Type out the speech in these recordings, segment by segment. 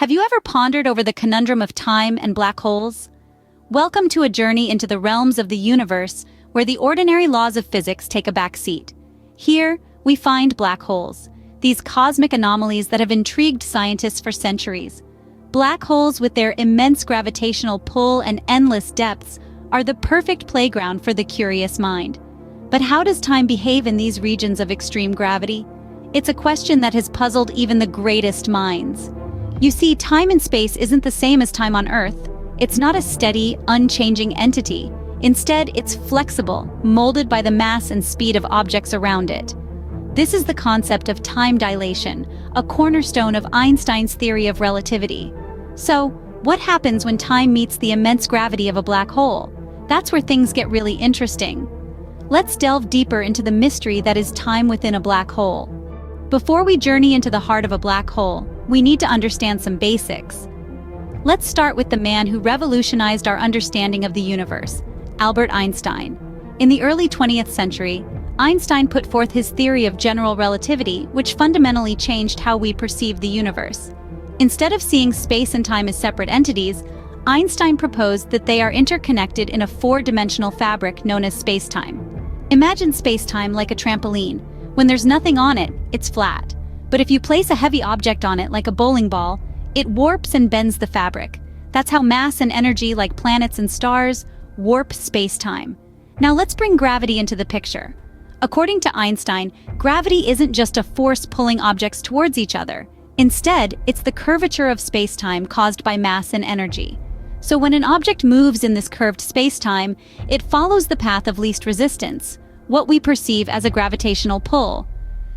Have you ever pondered over the conundrum of time and black holes? Welcome to a journey into the realms of the universe where the ordinary laws of physics take a back seat. Here, we find black holes, these cosmic anomalies that have intrigued scientists for centuries. Black holes, with their immense gravitational pull and endless depths, are the perfect playground for the curious mind. But how does time behave in these regions of extreme gravity? It's a question that has puzzled even the greatest minds. You see, time and space isn't the same as time on Earth. It's not a steady, unchanging entity. Instead, it's flexible, molded by the mass and speed of objects around it. This is the concept of time dilation, a cornerstone of Einstein's theory of relativity. So, what happens when time meets the immense gravity of a black hole? That's where things get really interesting. Let's delve deeper into the mystery that is time within a black hole. Before we journey into the heart of a black hole, we need to understand some basics. Let's start with the man who revolutionized our understanding of the universe, Albert Einstein. In the early 20th century, Einstein put forth his theory of general relativity, which fundamentally changed how we perceive the universe. Instead of seeing space and time as separate entities, Einstein proposed that they are interconnected in a four-dimensional fabric known as space-time. Imagine space-time like a trampoline. When there's nothing on it, it's flat. But if you place a heavy object on it like a bowling ball, it warps and bends the fabric. That's how mass and energy, like planets and stars, warp space-time. Now let's bring gravity into the picture. According to Einstein, gravity isn't just a force pulling objects towards each other. Instead, it's the curvature of space-time caused by mass and energy. So when an object moves in this curved space-time, it follows the path of least resistance, what we perceive as a gravitational pull.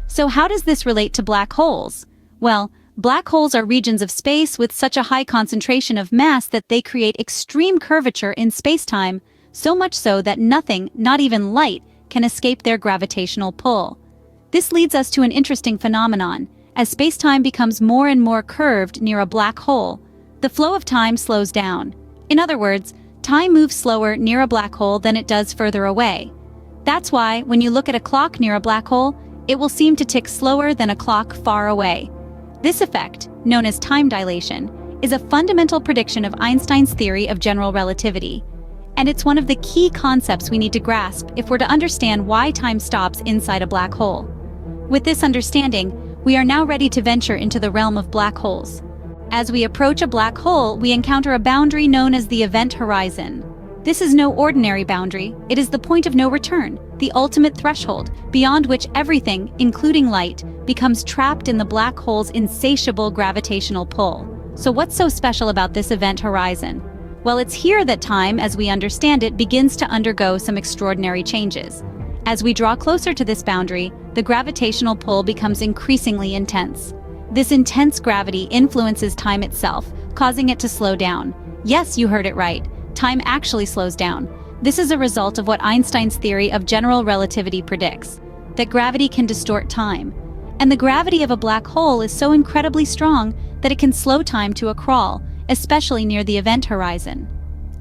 So how does this relate to black holes? Well, black holes are regions of space with such a high concentration of mass that they create extreme curvature in space-time, so much so that nothing, not even light, can escape their gravitational pull. This leads us to an interesting phenomenon. As space-time becomes more and more curved near a black hole, the flow of time slows down. In other words, time moves slower near a black hole than it does further away. That's why, when you look at a clock near a black hole, it will seem to tick slower than a clock far away. This effect, known as time dilation, is a fundamental prediction of Einstein's theory of general relativity. And it's one of the key concepts we need to grasp if we're to understand why time stops inside a black hole. With this understanding, we are now ready to venture into the realm of black holes. As we approach a black hole, we encounter a boundary known as the event horizon. This is no ordinary boundary. It is the point of no return, the ultimate threshold, beyond which everything, including light, becomes trapped in the black hole's insatiable gravitational pull. So what's so special about this event horizon? Well, it's here that time, as we understand it, begins to undergo some extraordinary changes. As we draw closer to this boundary, the gravitational pull becomes increasingly intense. This intense gravity influences time itself, causing it to slow down. Yes, you heard it right. Time actually slows down. This is a result of what Einstein's theory of general relativity predicts, that gravity can distort time. And the gravity of a black hole is so incredibly strong that it can slow time to a crawl, especially near the event horizon.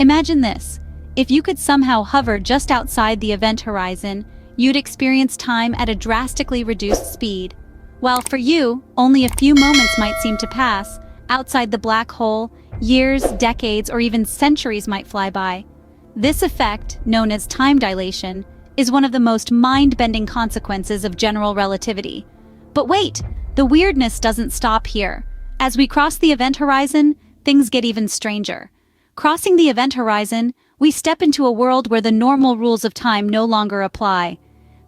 Imagine this. If you could somehow hover just outside the event horizon, you'd experience time at a drastically reduced speed. While for you, only a few moments might seem to pass, outside the black hole, years, decades, or even centuries might fly by. This effect, known as time dilation, is one of the most mind-bending consequences of general relativity. But wait, the weirdness doesn't stop here. As we cross the event horizon, things get even stranger. Crossing the event horizon, we step into a world where the normal rules of time no longer apply.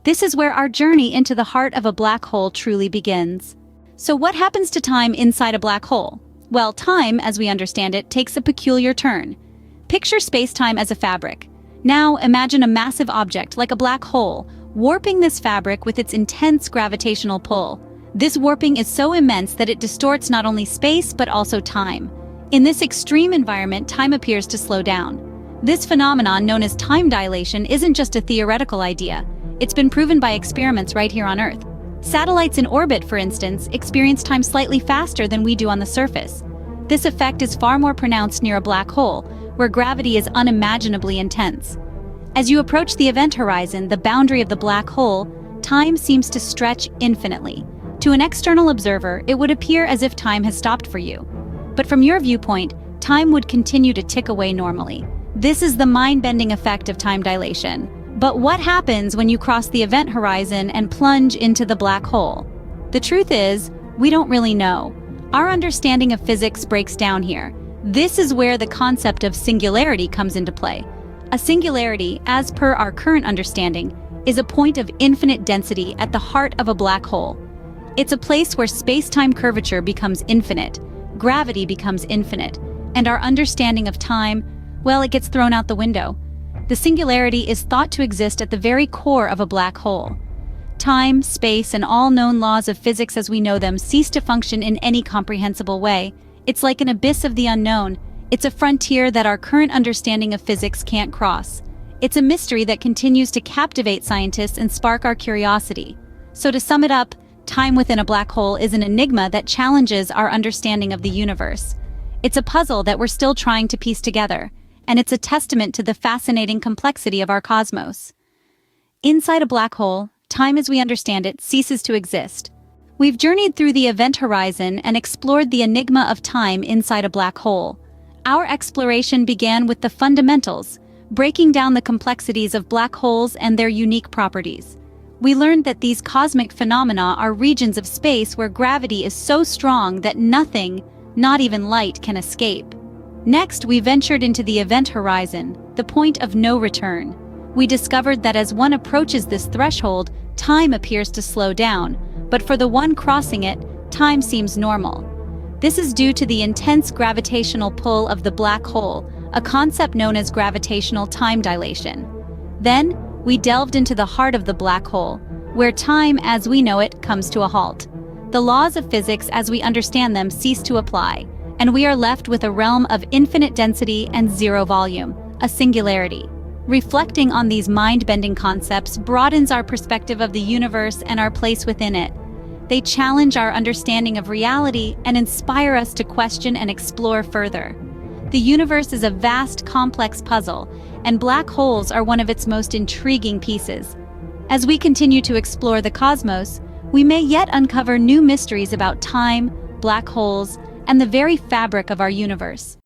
This is where our journey into the heart of a black hole truly begins. So what happens to time inside a black hole? Well, time, as we understand it, takes a peculiar turn. Picture space-time as a fabric. Now imagine a massive object, like a black hole, warping this fabric with its intense gravitational pull. This warping is so immense that it distorts not only space but also time. In this extreme environment, time appears to slow down. This phenomenon, known as time dilation, isn't just a theoretical idea. It's been proven by experiments right here on Earth. Satellites in orbit, for instance, experience time slightly faster than we do on the surface. This effect is far more pronounced near a black hole, where gravity is unimaginably intense. As you approach the event horizon, the boundary of the black hole, time seems to stretch infinitely. To an external observer, it would appear as if time has stopped for you. But from your viewpoint, time would continue to tick away normally. This is the mind-bending effect of time dilation. But what happens when you cross the event horizon and plunge into the black hole? The truth is, we don't really know. Our understanding of physics breaks down here. This is where the concept of singularity comes into play. A singularity, as per our current understanding, is a point of infinite density at the heart of a black hole. It's a place where space-time curvature becomes infinite, gravity becomes infinite, and our understanding of time, well, it gets thrown out the window. The singularity is thought to exist at the very core of a black hole. Time, space, and all known laws of physics as we know them cease to function in any comprehensible way. It's like an abyss of the unknown. It's a frontier that our current understanding of physics can't cross. It's a mystery that continues to captivate scientists and spark our curiosity. So to sum it up, time within a black hole is an enigma that challenges our understanding of the universe. It's a puzzle that we're still trying to piece together, and it's a testament to the fascinating complexity of our cosmos. Inside a black hole, time as we understand it ceases to exist. We've journeyed through the event horizon and explored the enigma of time inside a black hole. Our exploration began with the fundamentals, breaking down the complexities of black holes and their unique properties. We learned that these cosmic phenomena are regions of space where gravity is so strong that nothing, not even light, can escape. Next, we ventured into the event horizon, the point of no return. We discovered that as one approaches this threshold, time appears to slow down, but for the one crossing it, time seems normal. This is due to the intense gravitational pull of the black hole, a concept known as gravitational time dilation. Then, we delved into the heart of the black hole, where time as we know it comes to a halt. The laws of physics as we understand them cease to apply, and we are left with a realm of infinite density and zero volume, a singularity. Reflecting on these mind-bending concepts broadens our perspective of the universe and our place within it. They challenge our understanding of reality and inspire us to question and explore further. The universe is a vast, complex puzzle, and black holes are one of its most intriguing pieces. As we continue to explore the cosmos, we may yet uncover new mysteries about time, black holes, and the very fabric of our universe.